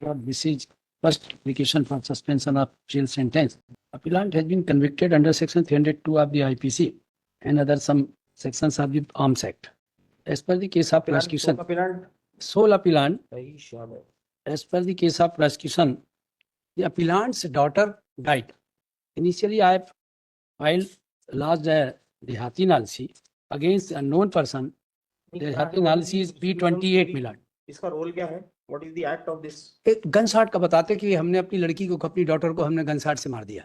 This is first application for suspension of jail sentence. Appellant has been convicted under Section 302 of the IPC and other some sections of the Arms Act. As per the case of prosecution, sole appellant. As per the case of prosecution, the appellant's daughter died. Initially, I have filed lodged a Dehati NLC against a known person. Dehati NLC is P28 मिलान. इसका role क्या है? What is the act of this? एक gun shot का बताते कि हमने अपनी लड़की को, अपनी डॉटर को हमने गन शॉट से मार दिया.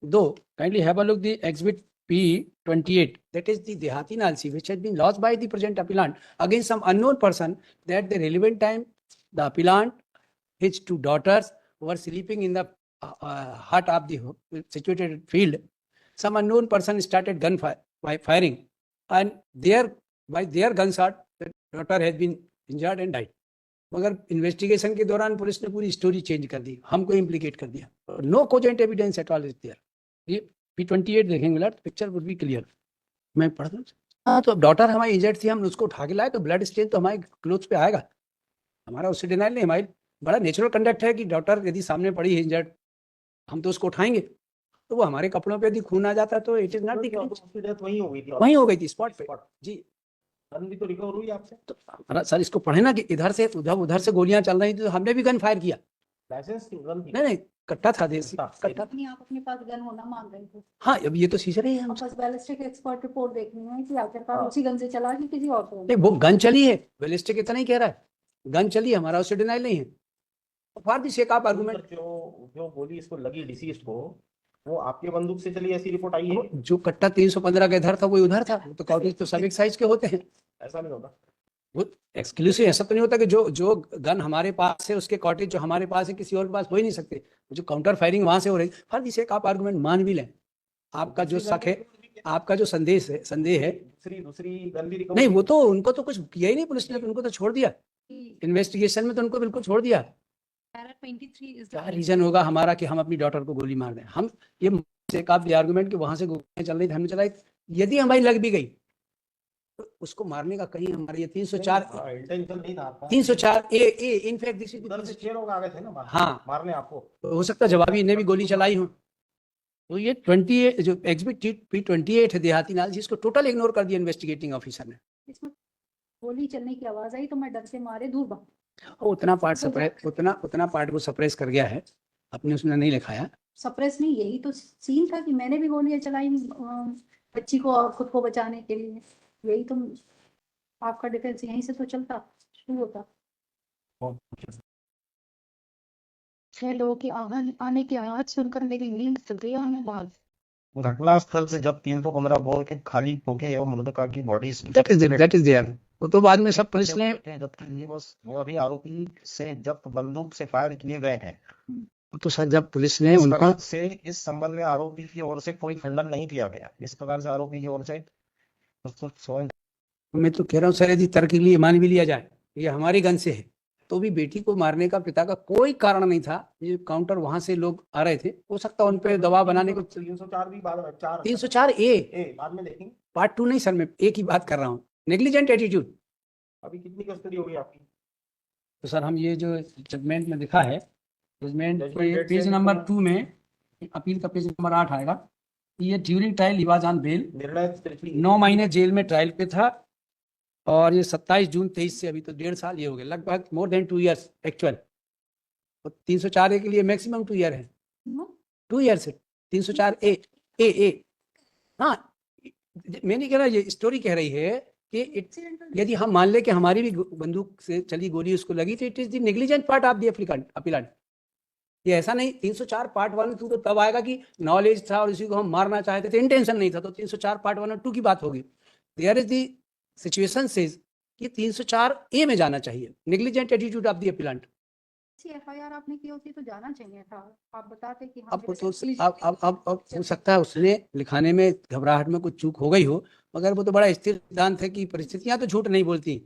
दो, kindly have a look the exhibit P28, that is the Dehati NLC which has been lodged by the present appellant against some unknown person that the relevant time the appellant, his two daughters were sleeping in the hut of the situated field. Some unknown person started gun firing and by their gunshot the daughter has been injured and died. मगर investigation के दौरान police ने पूरी story change कर दी, हमको implicate कर दिया. No cogent evidence at all is there. ये P28 देखेंगे पिक्चर वुड बी क्लियर. मैं पढ़ दूं. हाँ, तो अब डॉटर हमारी इंजर्ड थी, हम उसको उठा के लाए तो ब्लड स्टेन तो हमारे क्लोथ्स पे आएगा. हमारा उससे डिनाइल नहीं, हमारी बड़ा नेचुरल कंडक्ट है कि डॉटर यदि सामने पड़ी है इंजर्ड, हम तो उसको उठाएंगे. तो वो हमारे कपड़ों पे यदि खून आ जाता तो इट इज नॉट द वहीं हो गई थी. वहीं हो गई थी स्पॉट पे जी. भी तो रिकवर हुई आपसे. तो हमारा सर इसको पढ़े ना कि इधर से उधर से गोलियां चल रही थी तो हमने भी गन फायर किया. लाइसेंस की गन थी. नहीं कट्टा था देसी कट्टा. आप अपने पास गन होना मान रहे थे. हाँ, अब ये तो सीजर है. हम बस बैलिस्टिक एक्सपर्ट रिपोर्ट देखनी है कि आखिरकार उसी गन से चला कि किसी और को. नहीं, वो गन चली है, बैलिस्टिक इतना ही कह रहा है. गन चली है, हमारा उससे डिनाइल नहीं है. फॉर दिस एक आप आर्गुमेंट, जो गोली इसको लगी डिसीज्ड को, वो आपके बंदूक से चली ऐसी रिपोर्ट आई है. जो कट्टा 315 का इधर था वो उधर था. तो कॉटेज तो सब एक साइज के होते हैं. ऐसा नहीं होता. वो एक्सक्लूसिव ऐसा तो नहीं होता कि जो गन हमारे पास है उसके कॉटेज जो हमारे पास है किसी और के पास हो ही नहीं सकते. जो काउंटर फायरिंग वहां से हो रही. फॉर दिस एक आप आर्गुमेंट मान भी लें. आपका जो शक है, आपका जो संदेह है दूसरी गन भी नहीं, वो तो उनको तो कुछ किया ही नहीं पुलिस ने, उनको तो छोड़ दिया. इन्वेस्टिगेशन में तो उनको बिल्कुल छोड़ दिया. क्या रीजन होगा हमारा कि हम अपनी डॉटर को गोली मार दें? हम ये एक आप आर्गुमेंट कि वहां से गोलियां चल रही थी, हमने चलाई, यदि हमारी लग भी गई तो उसको मारने का कहीं हमारे ये 304 इंटेंशन नहीं था आपका. 304 ए इनफैक्ट दिस उधर से 6 लोग आ गए थे ना. हाँ, मारने आपको. हो सकता है जवाबी ने भी गोली चलाई हो. तो ये 28 जो एग्जिबिट P28 है देहाती नाल, जिसको टोटल इग्नोर कर दिया इन्वेस्टिगेटिंग ऑफिसर ने. इसमें गोली चलने की आवाज आई तो मैं डर से मारे दूर भाग. उतना पार्ट वो सप्रेस कर गया है, अपने उसने नहीं लिखाया. सप्रेस नहीं, यही तो सीन था कि मैंने भी गोलियां चलाई बच्ची को और खुद को बचाने के लिए. यही तो आपका डिफेंस यहीं से तो चलता शुरू होता. 6 लोगों की आने की आवाज सुनकर मेरी नींद खुल गई और मैं भाग. घटनास्थल से जब 315 बोल के खाली होके एवं मृतका की बॉडी दैट इज देयर. वो तो बाद में सब पुलिस ने, जबकि ये बस वो अभी आरोपी से जब बंदूक से फायर किए गए हैं. तो सर जब पुलिस ने उनका से इस संबंध में आरोपी की ओर से कोई खंडन नहीं किया गया. इस प्रकार से आरोपी की ओर से मैं तो कह रहा हूँ सर, यदि तर्क के लिए मान भी लिया जाए ये हमारी गन से है तो भी बेटी को मारने का पिता का कोई कारण नहीं था. ये काउंटर वहां से लोग आ रहे थे, हो सकता है उन पे दबाव बनाने को. 304 भी 304 ए बाद में देखेंगे. पार्ट 2 नहीं सर, मैं एक ही बात कर रहा हूँ. Negligent attitude. अभी कितनी कस्टडी होगी आपकी? तो सर हम ये जो जजमेंट में लिखा है, जजमेंट पेज नंबर 2 में अपील का पेज नंबर 8 आएगा. ये during trial he was on bail. 9 महीने जेल में ट्रायल पे था और ये 27 जून 23 से अभी तो 1.5 साल ये हो गए, लगभग मोर देन 2 इयर्स एक्चुअल. 304 ए के लिए मैक्सिमम 2 ईयर है. 2 ईयर से 304 ए. हाँ, मैं नहीं कह रहा, ये स्टोरी कह रही है कि यदि हम मान ले कि हमारी भी बंदूक से चली गोली उसको लगी तो it is the negligent part of the appellate. ये ऐसा नहीं 304 पार्ट 1 और 2 तो तब आएगा कि नॉलेज था और इसी को हम मारना चाहते थे, इंटेंशन नहीं था, तो 304 पार्ट 1 और 2 की बात होगी. There is the situation says कि 304 ए में जाना चाहिए, negligent attitude of the appellant. FIR आपने की होती तो जाना चाहिए था. आप बताते कि अब हो सकता है उसने लिखाने में घबराहट में कुछ चूक हो गई हो, मगर वो तो बड़ा स्थिर सिद्धांत है कि परिस्थितियां तो झूठ नहीं बोलती.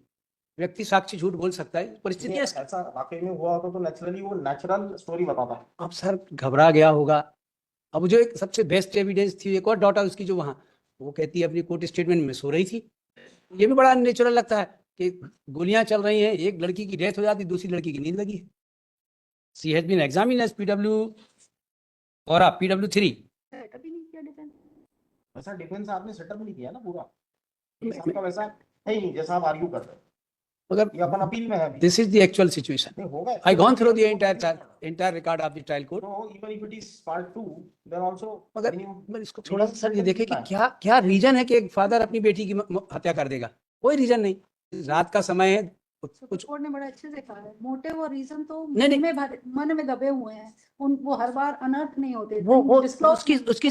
व्यक्ति साक्षी झूठ बोल सकता है, परिस्थितियां ऐसा वाकई में हुआ होता तो नेचुरली वो नेचुरल स्टोरी बताता. अब सर घबरा गया होगा. अब जो एक सबसे बेस्ट एविडेंस थी, एक और डॉटर उसकी जो वहां वो कहती है अपनी कोर्ट स्टेटमेंट में सो रही थी. ये भी बड़ा नेचुरल लगता है कि गोलियां चल रही हैं, एक लड़की की डेथ हो जाती, दूसरी लड़की की नींद लगी है. She has been examined as PW or a PW3. Setup ही नहीं किया डिफेंस। वैसा डिफेंस आपने सेटअप नहीं किया ना पूरा, केस आपका वैसा है ही नहीं जैसा आप आर्ग्यू कर रहे हैं। मगर ये अपन अपील में है अभी। this is the actual situation. नहीं होगा। I gone through the entire record of the trial court. No, even if it is part 2, then also मगर minimum- मगर इसको थोड़ा सा सर ये देखें कि कितना है? क्या क्या रीजन है कि एक फादर अपनी बेटी की हत्या कर देगा। कोई रीजन नहीं, रात का समय है, कुछ कोर्ट ने बड़ा अच्छे से कहा है, मोटिव और रीजन तो नहीं, मन में दबे हुए हैं, उन वो हर बार अनर्थ नहीं होते। वो Disclose उसकी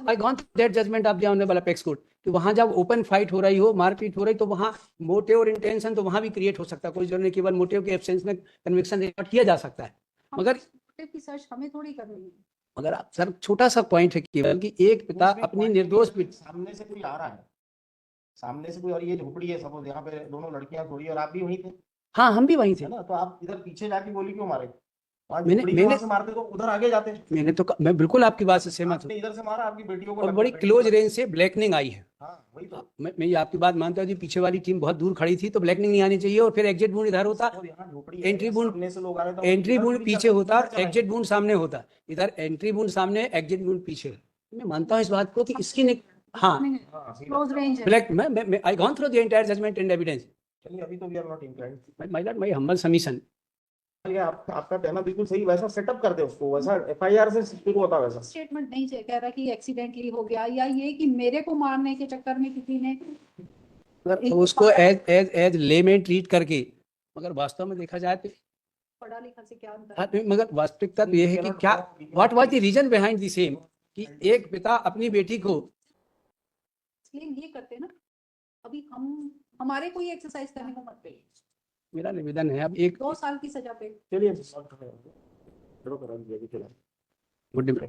I gone that judgment of the honourable apex court कि वहां जब ओपन फाइट हो रही हो, मारपीट हो रही, तो वहां मोटिव और इंटेंशन तो वहां भी क्रिएट हो सकता है। कोई जरूरी नहीं केवल मोटिव के एब्सेंस में कन्विक्शन रिकॉर्ड किया जा सकता है। मगर मोटिव की सर्च हमें थोड़ी करनी है। मगर आप सर छोटा सा पॉइंट है केवल कि एक पिता उसमें अपनी point निर्दोष है कि सामने से कोई आ रहा है, सामने से कोई, और ये झोपड़ी है सपोज, यहाँ पे दोनों लड़कियां थोड़ी, और आप भी वहीं थे, हाँ हम भी वहीं थे। है ना, तो आप इधर पीछे जाके गोली क्यों मारे? वहाँ मैंने- झोपड़ी के वहाँ से मारते तो उधर आगे जाते। मैं बिल्कुल आपकी बात से सहमत हूँ आपने इधर से मारा, आपकी बेटियों को और लगा, बड़ी बेटियों क्लोज को- रेंज से ब्लैकनिंग आई है। हाँ वही तो। मैं ये आपकी बात मानता हूँ, पीछे वाली टीम बहुत दूर खड़ी थी तो ब्लैकनिंग नहीं आनी चाहिए और फिर एग्जिट वूंड इधर होता, और यहाँ झोपड़ी है, एंट्री वूंड सामने से लोग आ रहे थे, एंट्री इधर वूंड भी पीछे चलाएंगे, होता, इधर चलाएंगे। एग्जिट वूंड सामने होता। इधर एंट्री वूंड सामने, एग्जिट वूंड पीछे। मैं मानता हूँ इस बात को कि इसकी हाँ हाँ, सीधा। क्लोज रेंज है। ब्लैक मैं I gone through the entire judgment and evidence. चलिए अभी तो we are not inclined. My lord, my humble submission. आपका कहना बिल्कुल सही, वैसा सेटअप कर दे उसको, वैसा एफआईआर से शुरू होता वैसा। स्टेटमेंट नहीं कह रहा कि एक्सीडेंटली हो गया या ये कि मेरे को मारने के चक्कर में किसी ने तो उसको एज लेमैन ट्रीट करके, मगर वास्तव में देखा जाए तो पढ़ा लिखा से क्या अंतर हाँ, मगर वास्तविकता तो ये है कि क्या what was the reason behind the same कि एक पिता अपनी बेटी को इसलिए ये करते ना। अभी हमारे कोई एक्सरसाइज करने को मत पे। मेरा निवेदन है अब एक 2 साल की सजा पे। चलिए, शुरू करा दिया, चला। Good day.